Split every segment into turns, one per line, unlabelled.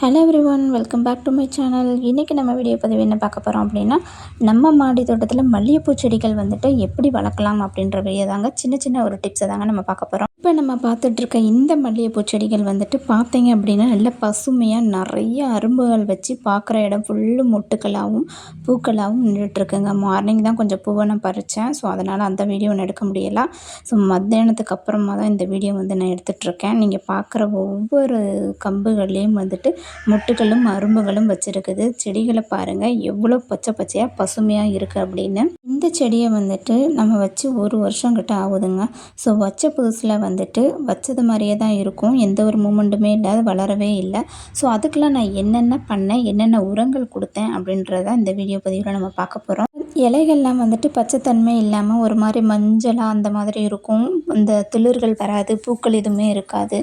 Hello everyone, welcome back to my channel. இன்றைக்கி நம்ம video பதிவு என்ன பார்க்க போகிறோம் அப்படின்னா, நம்ம மாடி தோட்டத்தில் மல்லிகைப்பூ செடிகள் வந்துட்டு எப்படி வளர்க்கலாம் அப்படின்ற வீடியோ தாங்க. சின்ன சின்ன ஒரு டிப்ஸை தாங்க நம்ம பார்க்க போகிறோம். இப்போ நம்ம பார்த்துட்ருக்க இந்த மல்லிகைப்பூ செடிகள் வந்துட்டு பார்த்தீங்க அப்படின்னா நல்ல பசுமையாக நிறைய அரும்புகள் வச்சு பார்க்குற இடம் ஃபுல்லு மொட்டுக்களாகவும் பூக்களாகவும் நின்றுட்டுருக்குங்க. மார்னிங் தான் கொஞ்சம் பூவை நான் பறித்தேன். ஸோ அதனால் அந்த வீடியோ நான் எடுக்க முடியலை. ஸோ மத்தியானத்துக்கு அப்புறமா தான் இந்த வீடியோ வந்து நான் எடுத்துகிட்ருக்கேன். நீங்கள் பார்க்குற ஒவ்வொரு கம்புகள்லேயும் வந்துட்டு மொட்டுகளும் அரும்புகளும் வச்சுருக்குது. செடிகளை பாருங்கள் எவ்வளோ பச்சை பச்சையாக பசுமையாக இருக்குது அப்படின்னு. இந்த செடியை வந்துட்டு நம்ம வச்சு 1 வருஷம் கிட்ட ஆகுதுங்க. ஸோ வச்ச புதுசில் வந்துட்டு வச்சது மாதிரியே தான் இருக்கும். எந்த ஒரு மூமெண்ட்டுமே இல்லாத வளரவே இல்லை. ஸோ அதுக்கெலாம் நான் என்னென்ன பண்ணேன், என்னென்ன உரங்கள் கொடுத்தேன் அப்படின்றத இந்த வீடியோ பதிவில் நம்ம பார்க்க போகிறோம். இலைகள்லாம் வந்துட்டு பச்சைத்தன்மை இல்லாமல் ஒரு மாதிரி மஞ்சளாக அந்த மாதிரி இருக்கும். இந்த துளிர்கள் வராது, பூக்கள் எதுவுமே இருக்காது.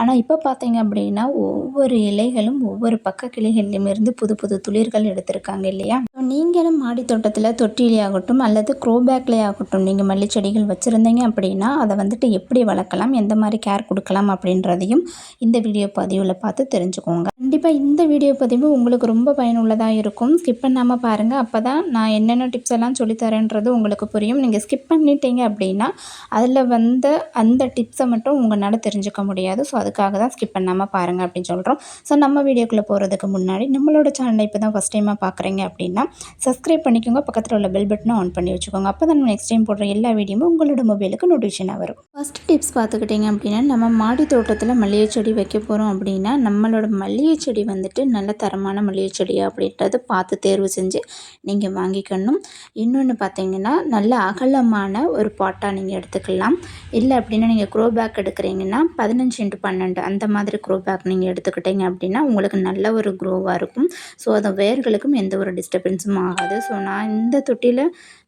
ஆனால் இப்போ பார்த்தீங்க அப்படின்னா ஒவ்வொரு இலைகளும் ஒவ்வொரு பக்க கிளைகள்லேயுமிருந்து புது புது துளிர்கள் எடுத்திருக்காங்க இல்லையா. நீங்களும் மாடி தோட்டத்தில் தொட்டிலே ஆகட்டும் அல்லது க்ரோபேக்லே ஆகட்டும் நீங்கள் மல்லி செடிகள் வச்சுருந்தீங்க அப்படின்னா அதை வந்துட்டு எப்படி வளர்க்கலாம், எந்த மாதிரி கேர் கொடுக்கலாம் அப்படின்றதையும் இந்த வீடியோ பதிவில் பார்த்து தெரிஞ்சுக்கோங்க. கண்டிப்பாக இந்த வீடியோ பதிவு உங்களுக்கு ரொம்ப பயனுள்ளதாக இருக்கும். ஸ்கிப் பண்ணாமல் பாருங்கள். அப்போ தான் நான் என்னென்ன டிப்ஸ் எல்லாம் சொல்லித்தரேன்றது உங்களுக்கு புரியும். நீங்கள் ஸ்கிப் பண்ணிட்டீங்க அப்படின்னா அதில் வந்த அந்த டிப்ஸை மட்டும் உங்களால் தெரிஞ்சுக்க முடியாது. ஸோ அதுக்காக தான் ஸ்கிப் பண்ணாமல் பாருங்கள் அப்படின்னு சொல்கிறோம். ஸோ நம்ம வீடியோக்குள்ளே போகிறதுக்கு முன்னாடி நம்மளோட சேனலை இப்போ தான் ஃபஸ்ட் டைமாக பார்க்குறீங்க அப்படின்னா சப்ஸ்கிரைப் பண்ணிக்கோங்க. பக்கத்தில் உள்ள பெல் பட்டனை ஆன் பண்ணி வச்சுக்கோங்க. அப்போ தான் நம்ம நெக்ஸ்ட் டைம் போடுற எல்லா வீடியோவும் உங்களோட மொபைலுக்கு நோட்டிஃபிகேஷனாக வரும். ஃபஸ்ட் டிப்ஸ் பார்த்துக்கிட்டிங்க அப்படின்னா, நம்ம மாடி தோட்டத்தில் மல்லிகை செடி வைக்க போகிறோம் அப்படின்னா நம்மளோட மல்லிகை செடி வந்துட்டு நல்ல தரமான மல்லிகை செடி அப்படின்றது பார்த்து தேர்வு செஞ்சு நீங்கள் வாங்கிக்கணும். இன்னொன்று பார்த்தீங்கன்னா நல்ல அகலமான ஒரு பாட்டாக நீங்கள் எடுத்துக்கலாம். இல்லை அப்படின்னா நீங்கள் க்ரோ பேக் எடுக்கிறீங்கன்னா 15x12 அந்த மாதிரி க்ரோ பேக் நீங்கள் எடுத்துக்கிட்டீங்க அப்படின்னா உங்களுக்கு நல்ல ஒரு க்ரோவாக இருக்கும். ஸோ அது வேர்களுக்கும் எந்த ஒரு டிஸ்டர்பன்ஸும் ஆகாது. ஸோ நான் இந்த தொட்டியில்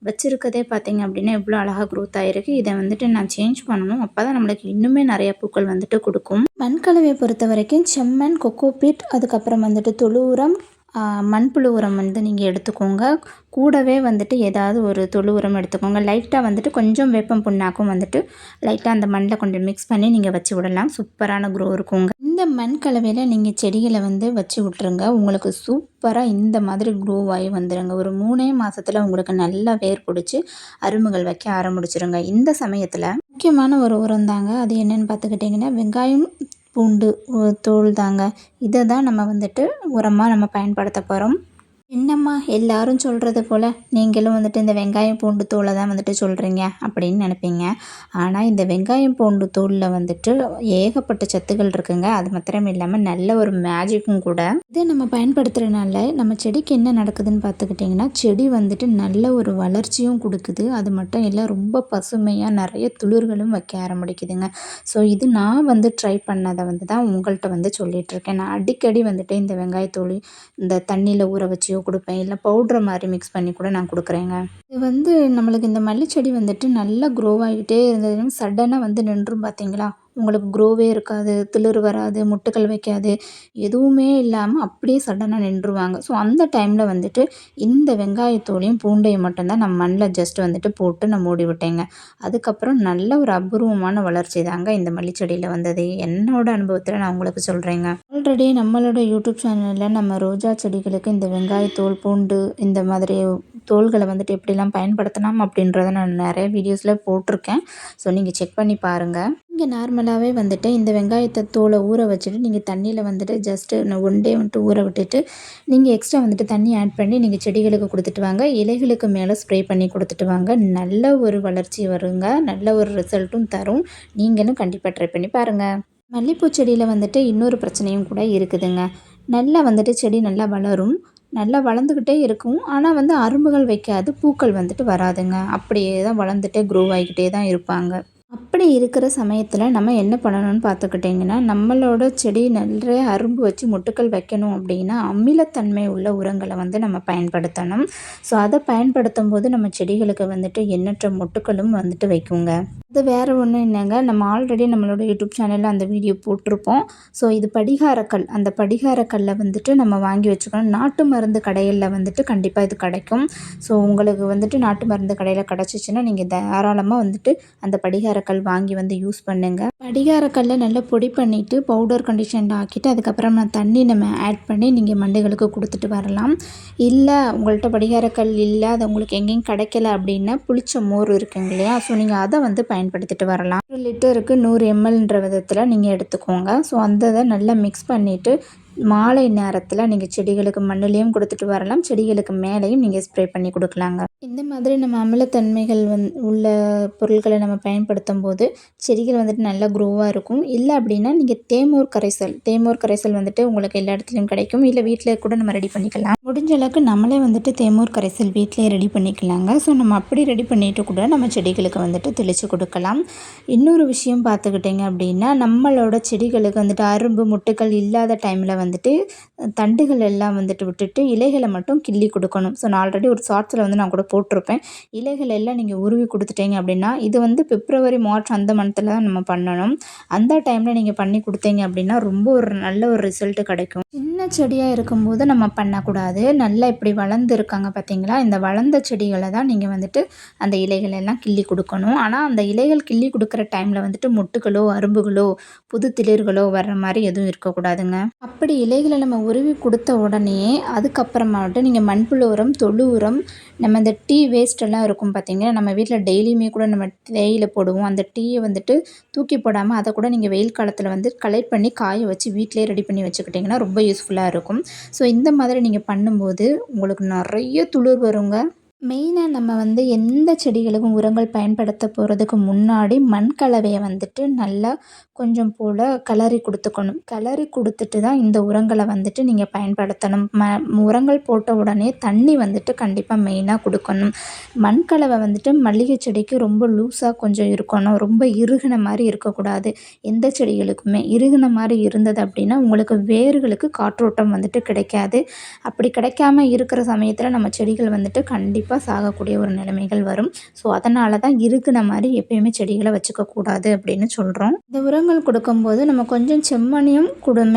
வச்சுருக்கதே பார்த்திங்க அப்படின்னா எவ்வளோ அழகாக க்ரோத் ஆகிருக்கு. இதை வந்துட்டு நான் சேஞ்ச் பண்ணணும். அப்போ தான் நம்மளுக்கு இன்னுமே நிறைய பூக்கள் வந்துட்டு கொடுக்கும். மண்கலவையை பொறுத்த வரைக்கும் செம்மண், கொக்கோபீட், அதுக்கப்புறம் வந்துட்டு தொழு உரம், மண்புழு உரம் வந்து நீங்கள் எடுத்துக்கோங்க. கூடவே வந்துட்டு ஏதாவது ஒரு தொழு உரம் எடுத்துக்கோங்க. லைட்டாக வந்துட்டு கொஞ்சம் வேப்பம் புண்ணாக்கும் வந்துட்டு லைட்டாக அந்த மண்ணில் கொஞ்சம் மிக்ஸ் பண்ணி நீங்கள் வச்சு விடலாம். சூப்பரான க்ரோ இருக்குங்க. இந்த மண் கலவையில் நீங்கள் செடிகளை வந்து வச்சு விட்ருங்க. உங்களுக்கு சூப்பராக இந்த மாதிரி க்ரோவாகி வந்துடுங்க. ஒரு 3 மாதத்தில் உங்களுக்கு நல்லா வேர் பிடிச்சி அரும்புகள் வைக்க ஆரம்பிச்சிருங்க. இந்த சமயத்தில் முக்கியமான ஒரு உரம் தாங்க. அது என்னென்னு பார்த்துக்கிட்டிங்கன்னா வெங்காயம் பூண்டு தோல் தாங்க. இதை தான் நம்ம வந்துட்டு உரமாக நம்ம பயன்படுத்த போகிறோம். என்னம்மா எல்லாரும் சொல்கிறது போல் நீங்களும் வந்துட்டு இந்த வெங்காயம் பூண்டு தோலை தான் வந்துட்டு சொல்கிறீங்க அப்படின்னு நினைப்பீங்க. ஆனால் இந்த வெங்காயம் பூண்டு தோலில் வந்துட்டு ஏகப்பட்ட சத்துக்கள் இருக்குங்க. அது மாத்திரம் இல்லாமல் நல்ல ஒரு மேஜிக்கும் கூட. இதை நம்ம பயன்படுத்துகிறனால நம்ம செடிக்கு என்ன நடக்குதுன்னு பார்த்துக்கிட்டிங்கன்னா செடி வந்துட்டு நல்ல ஒரு வளர்ச்சியும் கொடுக்குது. அது மட்டும் இல்லை ரொம்ப பசுமையாக நிறைய துளிர்களும் வைக்க ஆரம்பிக்குதுங்க. ஸோ இது நான் வந்து ட்ரை பண்ணதை வந்து தான் உங்கள்கிட்ட வந்து சொல்லிகிட்ருக்கேன். நான் அடிக்கடி வந்துட்டு இந்த வெங்காயத்தோல் இந்த தண்ணியில் ஊற வச்சு கொடுப்பேன். இல்லை பவுட்ரு மாதிரி மிக்ஸ் பண்ணி கூட நான் கொடுக்குறேங்க. இது வந்து நம்மளுக்கு இந்த மல்லி செடி வந்துட்டு நல்லா க்ரோ ஆகிட்டே இருந்ததுன்னா சடனாக வந்து நின்றும் பார்த்தீங்களா, உங்களுக்கு க்ரோவே இருக்காது, துளிர் வராது, முட்டுக்கள் வைக்காது, எதுவுமே இல்லாமல் அப்படியே சடனாக நின்றுவாங்க. ஸோ அந்த டைமில் வந்துட்டு இந்த வெங்காயத்தோலையும் பூண்டையும் மட்டும்தான் நான் மண்ணில் ஜஸ்ட் வந்துட்டு போட்டு நான் மூடி விட்டேங்க. அதுக்கப்புறம் நல்ல ஒரு அபூர்வமான வளர்ச்சி தாங்க இந்த மல்லிச்செடியில் வந்தது. என்னோட அனுபவத்தில் நான் உங்களுக்கு சொல்கிறேங்க. ஆல்ரெடி நம்மளோட யூடியூப் சேனலில் நம்ம ரோஜா செடிகளுக்கு இந்த வெங்காயத்தோல், பூண்டு இந்த மாதிரி தோல்களை வந்துட்டு எப்படிலாம் பயன்படுத்தலாம் அப்படின்றத நான் நிறைய வீடியோஸில் போட்டிருக்கேன். ஸோ நீங்கள் செக் பண்ணி பாருங்கள். இங்கே நார்மலாகவே வந்துட்டு இந்த வெங்காயத்தை தோலை ஊற வச்சுட்டு நீங்கள் தண்ணியில் வந்துட்டு ஜஸ்ட்டு 1 டே வந்துட்டு ஊற விட்டுட்டு நீங்கள் எக்ஸ்ட்ரா வந்துட்டு தண்ணி ஆட் பண்ணி நீங்கள் செடிகளுக்கு கொடுத்துட்டு வாங்க. இலைகளுக்கு மேலே ஸ்ப்ரே பண்ணி கொடுத்துட்டு வாங்க. நல்ல ஒரு வளர்ச்சி வருங்க. நல்ல ஒரு ரிசல்ட்டும் தரும். நீங்களும் கண்டிப்பாக ட்ரை பண்ணி பாருங்கள். மல்லிகைப்பூ செடியில் வந்துட்டு இன்னொரு பிரச்சனையும் கூட இருக்குதுங்க. நல்லா வந்துட்டு செடி நல்லா வளரும், நல்லா வளர்ந்துக்கிட்டே இருக்கும். ஆனால் வந்து அரும்புகள் வைக்காது, பூக்கள் வந்துட்டு வராதுங்க. அப்படியே தான் வளர்ந்துட்டே க்ரோ ஆகிக்கிட்டே தான் இருப்பாங்க. அப்படி இருக்கிற சமயத்தில் நம்ம என்ன பண்ணணும்னு பார்த்துக்கிட்டிங்கன்னா நம்மளோட செடி நிறைய அரும்பு வச்சு மொட்டுக்கள் வைக்கணும் அப்படின்னா அமிலத்தன்மை உள்ள உரங்களை வந்து நம்ம பயன்படுத்தணும். ஸோ அதை பயன்படுத்தும் போது நம்ம செடிகளுக்கு வந்துட்டு எண்ணற்ற மொட்டுக்களும் வந்துட்டு வைக்குங்க. அது வேறு ஒன்றும் இல்லைங்க. நம்ம ஆல்ரெடி நம்மளோட யூடியூப் சேனலில் அந்த வீடியோ போட்டிருப்போம். ஸோ இது படிகாரக்கல். அந்த படிகாரக்கல்லை வந்துட்டு நம்ம வாங்கி வச்சுக்கணும். நாட்டு மருந்து கடைகளில் வந்துட்டு கண்டிப்பாக இது கிடைக்கும். ஸோ உங்களுக்கு வந்துட்டு நாட்டு மருந்து கடையில் கிடச்சிச்சின்னா நீங்கள் தாராளமாக வந்துட்டு அந்த படிகார படிகாரக்கல் வாங்கி வந்து யூஸ் பண்ணுங்கள். படிகாரக்கல்லை நல்லா பொடி பண்ணிவிட்டு பவுடர் கண்டிஷனில் ஆக்கிட்டு அதுக்கப்புறமா தண்ணி நம்ம ஆட் பண்ணி நீங்கள் மண்டுகளுக்கு கொடுத்துட்டு வரலாம். இல்லை உங்கள்கிட்ட படிகாரக்கல் இல்லை, அது உங்களுக்கு எங்கேயும் கிடைக்கல அப்படின்னா புளிச்ச மோர் இருக்குங்க இல்லையா, ஸோ நீங்கள் அதை வந்து பயன்படுத்திட்டு வரலாம். 1 லிட்டருக்கு 100 mlன்ற விதத்தில் நீங்கள் எடுத்துக்கோங்க. ஸோ அந்த இதை நல்லா மிக்ஸ் பண்ணிவிட்டு மாலை நேரத்தில் நீங்கள் செடிகளுக்கு மண்ணுலேயும் கொடுத்துட்டு வரலாம், செடிகளுக்கு மேலேயும் நீங்கள் ஸ்ப்ரே பண்ணி கொடுக்கலாங்க. இந்த மாதிரி நம்ம அமிலத்தன்மைகள் உள்ள பொருட்களை நம்ம பயன்படுத்தும் போது செடிகள் வந்துட்டு நல்லா க்ரோவாக இருக்கும். இல்லை அப்படின்னா நீங்கள் தேமூர் கரைசல் வந்துட்டு உங்களுக்கு எல்லா இடத்துலையும் கிடைக்கும். இல்லை வீட்டில் கூட நம்ம ரெடி பண்ணிக்கலாம். முடிஞ்ச அளவுக்கு நம்மளே வந்துட்டு தேமூர் கரைசல் வீட்டிலே ரெடி பண்ணிக்கலாங்க. ஸோ நம்ம அப்படி ரெடி பண்ணிட்டு கூட நம்ம செடிகளுக்கு வந்துட்டு தெளித்து கொடுக்கலாம். இன்னொரு விஷயம் பார்த்துக்கிட்டிங்க அப்படின்னா, நம்மளோட செடிகளுக்கு வந்துட்டு அரும்பு முட்டுக்கள் இல்லாத டைமில் வந்துட்டு தண்டுகள் எல்லாம் வந்துட்டு விட்டுட்டு இலைகளை மட்டும் கிள்ளி கொடுக்கணும். ஸோ நான் ஆல்ரெடி ஒரு ஷார்ட்ஸில் வந்து நான் கூட போட்டிருப்பேன். இலைகள் எல்லாம் நீங்கள் உருவி கொடுத்துட்டீங்க அப்படின்னா, இது வந்து பிப்ரவரி மார்ச் அந்த மந்த்தில் தான் நம்ம பண்ணணும். அந்த டைமில் நீங்கள் பண்ணி கொடுத்தீங்க அப்படின்னா ரொம்ப ஒரு நல்ல ஒரு ரிசல்ட்டு கிடைக்கும். சின்ன செடியாக இருக்கும்போது நம்ம பண்ணக்கூடாது. நல்லா இப்படி வளர்ந்து இருக்காங்க பார்த்தீங்களா, இந்த வளர்ந்த செடிகளை தான் நீங்கள் வந்துட்டு அந்த இலைகள் எல்லாம் கிள்ளி கொடுக்கணும். ஆனால் அந்த இலைகள் கிள்ளி கொடுக்குற டைமில் வந்துட்டு மொட்டுகளோ அரும்புகளோ புது திளிர்களோ வர்ற மாதிரி எதுவும் இருக்கக்கூடாதுங்க. அப்படி இலைகளை நம்ம உருவி கொடுத்த உடனே அதுக்கப்புறமாட்டு நீங்கள் மண்புழு உரம், தொழு உரம், நம்ம இந்த டீ வேஸ்ட் எல்லாம் இருக்கும் பார்த்தீங்கன்னா, நம்ம வீட்டில் டெய்லியுமே கூட நம்ம தேயிலை போடுவோம். அந்த டீயை வந்துட்டு தூக்கி போடாமல் அதை கூட நீங்கள் வெயில் காலத்தில் வந்து கலெக்ட் பண்ணி காய வச்சு வீட்டிலே ரெடி பண்ணி வச்சுக்கிட்டிங்கன்னா ரொம்ப யூஸ்ஃபுல்லாக இருக்கும். ஸோ இந்த மாதிரி நீங்கள் பண்ணும்போது உங்களுக்கு நிறைய துளிர் வருங்க. மெயினாக நம்ம வந்து எந்த செடிகளுக்கும் உரங்கள் பயன்படுத்த போகிறதுக்கு முன்னாடி மண் கலவையை வந்துட்டு நல்லா கொஞ்சம் போல் கிளறி கொடுத்துக்கணும். கிளறி கொடுத்துட்டு தான் இந்த உரங்களை வந்துட்டு நீங்கள் பயன்படுத்தணும். உரங்கள் போட்ட உடனே தண்ணி வந்துட்டு கண்டிப்பாக மெயினாக கொடுக்கணும். மண் கலவை வந்துட்டு மல்லிகை செடிக்கு ரொம்ப லூஸாக கொஞ்சம் இருக்கணும். ரொம்ப இறுகின மாதிரி இருக்கக்கூடாது. எந்த செடிகளுக்குமே இறுகின மாதிரி இருந்தது அப்படின்னா உங்களுக்கு வேர்களுக்கு காற்றோட்டம் வந்துட்டு கிடைக்காது. அப்படி கிடைக்காம இருக்கிற சமயத்தில் நம்ம செடிகள் வந்துட்டு கண்டிப்பாக சாகக்கூடிய ஒரு நிலைமைகள் வரும். ஸோ அதனால தான் இறுகின மாதிரி எப்பயுமே செடிகளை வச்சுக்கக்கூடாது அப்படின்னு சொல்கிறோம். இந்த உரங்கள் கொடுக்கும்போது நம்ம கொஞ்சம் செம்மண்ணையும்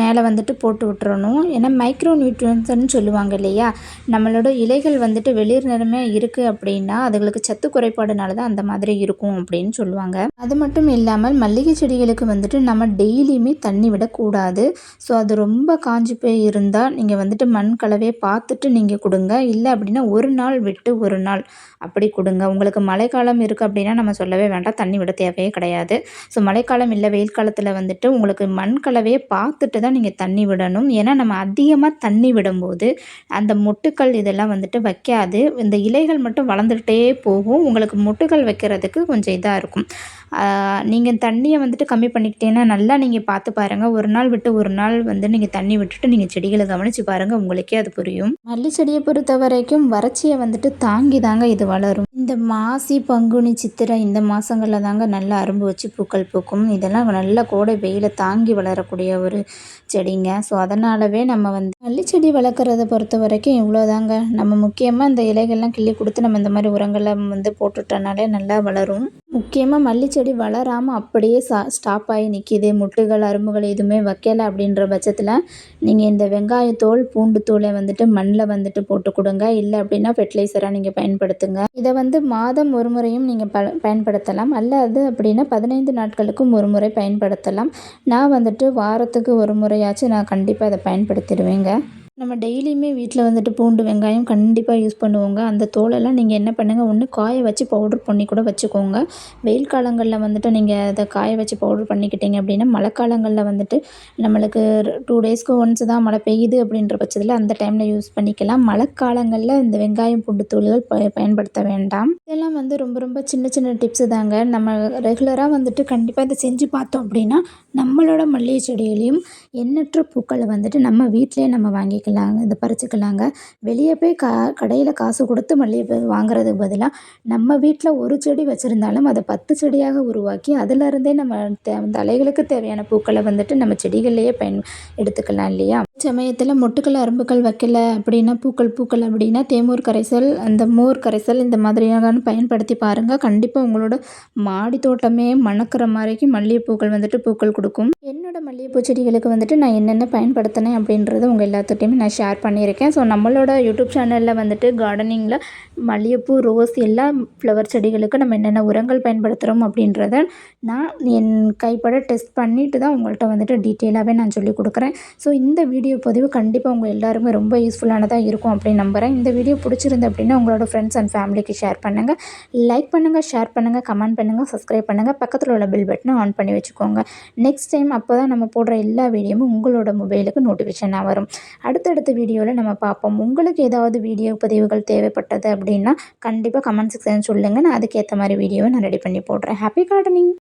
மேலே வந்துட்டு போட்டு விட்டுறணும். ஏன்னா மைக்ரோ நியூட்ரியன்ஸ்னு சொல்லுவாங்க இல்லையா, நம்மளோட இலைகள் வந்துட்டு வெளிர் நிறமையாக இருக்குது அப்படின்னா அதுகளுக்கு சத்து குறைபாடுனால தான் அந்த மாதிரி இருக்கும் அப்படின்னு சொல்லுவாங்க. அது மட்டும் இல்லாமல் மல்லிகை செடிகளுக்கு வந்துட்டு நம்ம டெய்லியுமே தண்ணி விடக்கூடாது. ஸோ அது ரொம்ப காஞ்சி போய் இருந்தால் நீங்கள் வந்துட்டு மண் கலவையை பார்த்துட்டு நீங்கள் கொடுங்க. இல்லை அப்படின்னா ஒரு நாள் விட்டு ஒரு நாள் அப்படி கொடுங்க. உங்களுக்கு மழைக்காலம் இருக்குது அப்படின்னா நம்ம சொல்லவே வேண்டாம், தண்ணி விட தேவையே கிடையாது. ஸோ மழைக்காலம் இல்லை வெயில் காலத்தில் வந்துட்டு உங்களுக்கு மண் கலவையை பார்த்துட்டு தான் நீங்கள் தண்ணி விடணும். ஏன்னா நம்ம அதிகமாக தண்ணி விடும்போது அந்த மொட்டுக்கள் இதெல்லாம் வந்துட்டு வைக்காது. இந்த இலைகள் மட்டும் வளர்ந்துக்கிட்டே போகும். உங்களுக்கு மொட்டுக்கள் வைக்கிறதுக்கு கொஞ்சம் இதாக இருக்கும். நீங்கள் தண்ணியை வந்துட்டு கம்மி பண்ணிக்கிட்டீங்கன்னா நல்லா நீங்கள் பார்த்து பாருங்கள். ஒரு நாள் விட்டு ஒரு நாள் வந்து நீங்கள் தண்ணி விட்டுட்டு நீங்கள் செடிகளை கவனித்து பாருங்கள், உங்களுக்கே அது புரியும். மல்லி செடியை பொறுத்த வரைக்கும் வறட்சியை வந்துட்டு தாங்கி தாங்க இது வளரும். இந்த மாசி பங்குனி சித்திரை இந்த மாதங்களில் தாங்க நல்லா அரும்பு வச்சு பூக்கள் பூக்கும். இதெல்லாம் நல்ல கோடை வெயிலை தாங்கி வளரக்கூடிய ஒரு செடிங்க. ஸோ அதனாலவே நம்ம வந்து மல்லி செடி வளர்க்குறத பொறுத்த வரைக்கும் இவ்வளோதாங்க. நம்ம முக்கியமாக இந்த இலைகள்லாம் கிள்ளி கொடுத்து நம்ம இந்த மாதிரி உரங்களை வந்து போட்டுட்டனாலே நல்லா வளரும். முக்கியமாக மல்லி செடி வளராமல் அப்படியே ஸ்டாப் ஆகி நிற்கிது, முட்டுகள் அரும்புகள் எதுவுமே வைக்கலை அப்படின்ற பட்சத்தில் நீங்கள் இந்த வெங்காயத்தோல் பூண்டு தூளை வந்துட்டு மண்ணில் வந்துட்டு போட்டு கொடுங்க. இல்லை அப்படின்னா ஃபெர்டிலைசராக நீங்கள் பயன்படுத்துங்க. இதை வந்து மாதம் ஒரு முறையும் நீங்கள் பயன்படுத்தலாம். அல்லது அப்படின்னா 15 நாட்களுக்கும் ஒரு முறை பயன்படுத்தலாம். நான் வந்துட்டு வாரத்துக்கு ஒரு முறையாச்சும் நான் கண்டிப்பாக அதை பயன்படுத்திடுவேங்க. நம்ம டெய்லியுமே வீட்டில் வந்துட்டு பூண்டு வெங்காயம் கண்டிப்பாக யூஸ் பண்ணுவோங்க. அந்த தோலெல்லாம் நீங்கள் என்ன பண்ணுங்கள், ஒன்று காய வச்சு பவுடர் பண்ணி கூட வச்சுக்கோங்க. வெயில் காலங்களில் வந்துட்டு நீங்கள் அதை காய வச்சு பவுடர் பண்ணிக்கிட்டீங்க அப்படின்னா மழை காலங்களில் வந்துட்டு நம்மளுக்கு 2 டேஸ்க்கு ஒன்ஸ் தான் மழை பெய்யுது அப்படின்ற பட்சத்தில் அந்த டைமில் யூஸ் பண்ணிக்கலாம். மழை காலங்களில் இந்த வெங்காயம் பூண்டு தூள்கள் பயன்படுத்த வேண்டாம். இதெல்லாம் வந்து ரொம்ப ரொம்ப சின்ன சின்ன டிப்ஸு தாங்க. நம்ம ரெகுலராக வந்துட்டு கண்டிப்பாக இதை செஞ்சு பார்த்தோம் அப்படின்னா நம்மளோட மல்லிகை செடியிலையும் எண்ணற்ற பூக்களை வந்துட்டு நம்ம வீட்டிலே நம்ம வாங்கிக்கலாங்க, இதை பறிச்சுக்கலாங்க. வெளியே போய் கடையில் காசு கொடுத்து மல்லிகை வாங்குறதுக்கு பதிலாக நம்ம வீட்டில் ஒரு செடி வச்சுருந்தாலும் அதை 10 செடியாக உருவாக்கி அதிலருந்தே நம்ம தலைகளுக்கு தேவையான பூக்களை வந்துட்டு நம்ம செடிகள்லேயே எடுத்துக்கலாம் இல்லையா. சமயத்தில் மொட்டுக்கள் அரும்புகள் வைக்கல அப்படின்னா பூக்கள் அப்படின்னா தேமூர் கரைசல் அந்த மோர் கரைசல் இந்த மாதிரியாக பயன்படுத்தி பாருங்கள். கண்டிப்பாக உங்களோட மாடி தோட்டமே மணக்கிற மாதிரிக்கு மல்லிகைப்பூக்கள் வந்துட்டு பூக்கள் கொடுக்கும். என்னோட மல்லிகைப்பூ செடிகளுக்கு வந்துட்டு நான் என்னென்ன பயன்படுத்தினேன் அப்படின்றது உங்கள் எல்லாத்துட்டையுமே நான் ஷேர் பண்ணியிருக்கேன். ஸோ நம்மளோட யூடியூப் சேனலில் வந்துட்டு கார்டனிங்கில் மல்லிகைப்பூ ரோஸ் எல்லா ஃப்ளவர் செடிகளுக்கு நம்ம என்னென்ன உரங்கள் பயன்படுத்துகிறோம் அப்படின்றத நான் என் கைப்பட டெஸ்ட் பண்ணிட்டு தான் உங்கள்கிட்ட வந்துட்டு டீட்டெயிலாகவே நான் சொல்லிக் கொடுக்குறேன். ஸோ இந்த வீடியோ பதிவு கண்டிப்பாக உங்கள் எல்லாருமே ரொம்ப யூஸ்ஃபுல்லானதாக இருக்கும் அப்படின்னு நம்புகிறேன். இந்த வீடியோ பிடிச்சிருந்து அப்படின்னா உங்களோட ஃப்ரெண்ட்ஸ் அண்ட் ஃபேமிலிக்கு ஷேர் பண்ணுங்கள். லைக் பண்ணுங்கள், ஷேர் பண்ணுங்கள், கமெண்ட் பண்ணுங்கள், சப்ஸ்கிரைப் பண்ணுங்கள். பக்கத்தில் உள்ள பெல் பட்டனை ஆன் பண்ணி வச்சுக்கோங்க. நெக்ஸ்ட் டைம் அப்போ தான் நம்ம போடுற எல்லா வீடியோவும் உங்களோட மொபைலுக்கு நோட்டிஃபிகேஷனாக வரும். அடுத்தடுத்த வீடியோவில் நம்ம பார்ப்போம். உங்களுக்கு ஏதாவது வீடியோ பதிவுகள் தேவைப்பட்டது அப்படின்னா கண்டிப்பாக கமெண்ட் செக்ஷன் சொல்லுங்கள். நான் அதுக்கேற்ற மாதிரி வீடியோவை நான் ரெடி பண்ணி போடுறேன். Happy gardening.